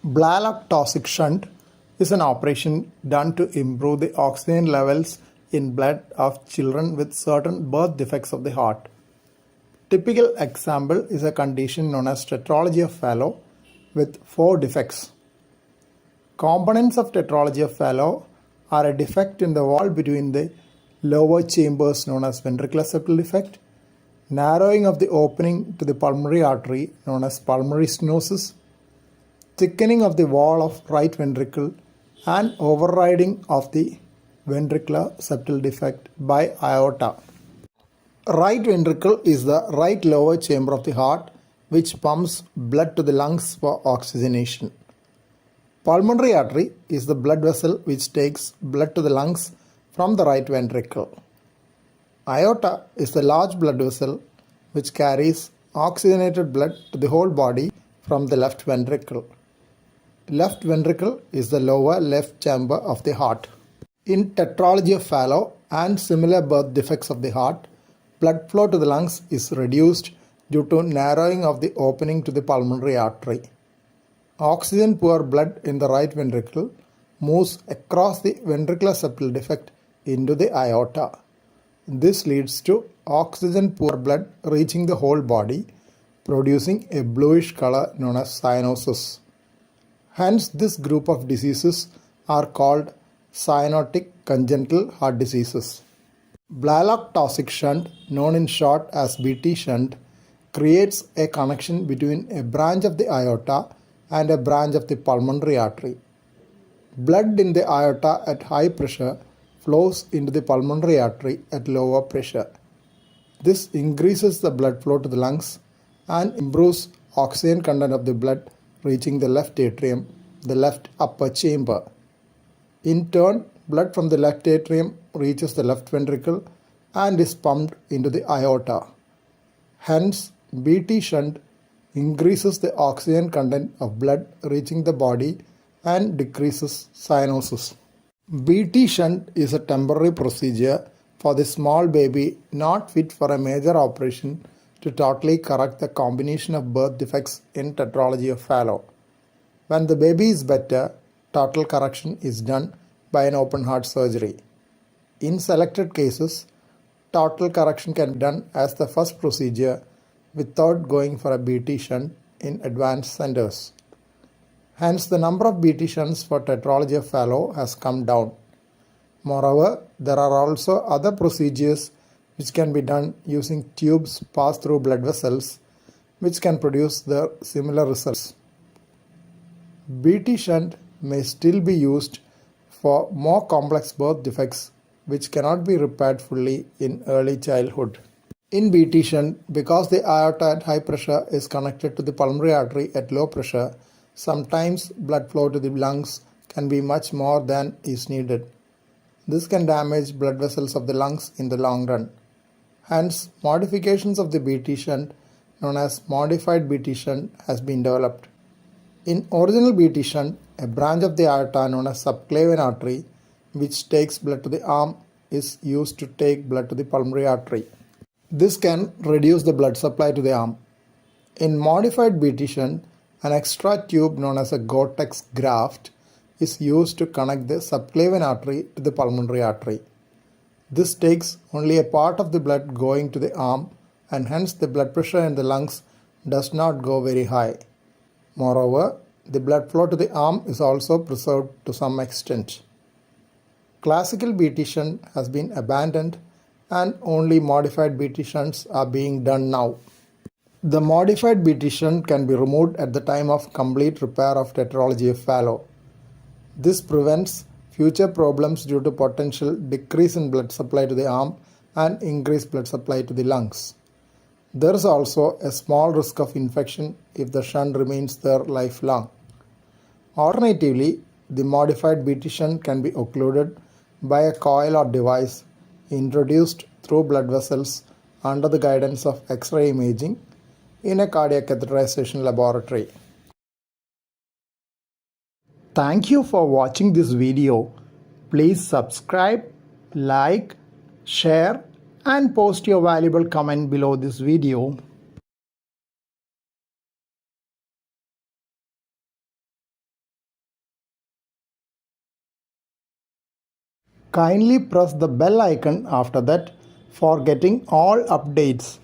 Blalock-Taussig shunt is an operation done to improve the oxygen levels in blood of children with certain birth defects of the heart. Typical example is a condition known as tetralogy of Fallot with 4 defects. Components of tetralogy of Fallot are a defect in the wall between the lower chambers known as ventricular septal defect, narrowing of the opening to the pulmonary artery known as pulmonary stenosis, thickening of the wall of right ventricle, and overriding of the ventricular septal defect by aorta. Right ventricle is the right lower chamber of the heart which pumps blood to the lungs for oxygenation. Pulmonary artery is the blood vessel which takes blood to the lungs from the right ventricle. Aorta is the large blood vessel which carries oxygenated blood to the whole body from the left ventricle. Left ventricle is the lower left chamber of the heart. In tetralogy of Fallot and similar birth defects of the heart, blood flow to the lungs is reduced due to narrowing of the opening to the pulmonary artery. Oxygen poor blood in the right ventricle moves across the ventricular septal defect into the aorta. This leads to oxygen poor blood reaching the whole body, producing a bluish color known as cyanosis. Hence, this group of diseases are called cyanotic congenital heart diseases. Blalock-Taussig shunt, known in short as BT shunt, creates a connection between a branch of the aorta and a branch of the pulmonary artery. Blood in the aorta at high pressure flows into the pulmonary artery at lower pressure. This increases the blood flow to the lungs and improves oxygen content of the blood reaching the left atrium, the left upper chamber. In turn, blood from the left atrium reaches the left ventricle and is pumped into the aorta. Hence, BT shunt increases the oxygen content of blood reaching the body and decreases cyanosis. BT shunt is a temporary procedure for the small baby not fit for a major operation to totally correct the combination of birth defects in tetralogy of Fallot. When the baby is better, total correction is done by an open heart surgery. In selected cases, total correction can be done as the first procedure without going for a BT shunt in advanced centers. Hence, the number of BT shunts for tetralogy of Fallot has come down. Moreover, there are also other procedures which can be done using tubes passed through blood vessels, which can produce the similar results. BT shunt may still be used for more complex birth defects which cannot be repaired fully in early childhood. In BT shunt, because the aorta at high pressure is connected to the pulmonary artery at low pressure, sometimes blood flow to the lungs can be much more than is needed. This can damage blood vessels of the lungs in the long run. Hence, modifications of the BT shunt, known as modified BT shunt, has been developed. In original BT shunt, a branch of the aorta known as subclavian artery, which takes blood to the arm, is used to take blood to the pulmonary artery. This can reduce the blood supply to the arm. In modified BT shunt, an extra tube known as a Gore-Tex graft is used to connect the subclavian artery to the pulmonary artery. This takes only a part of the blood going to the arm, and hence the blood pressure in the lungs does not go very high. Moreover, the blood flow to the arm is also preserved to some extent. Classical BT shunt has been abandoned and only modified BT shunts are being done now. The modified BT shunt can be removed at the time of complete repair of tetralogy of Fallot. This prevents future problems due to potential decrease in blood supply to the arm and increased blood supply to the lungs. There is also a small risk of infection if the shunt remains there lifelong. Alternatively, the modified BT shunt can be occluded by a coil or device introduced through blood vessels under the guidance of X-ray imaging in a cardiac catheterization laboratory. Thank you for watching this video. Please subscribe, like, share, and post your valuable comment below this video. Kindly press the bell icon after that for getting all updates.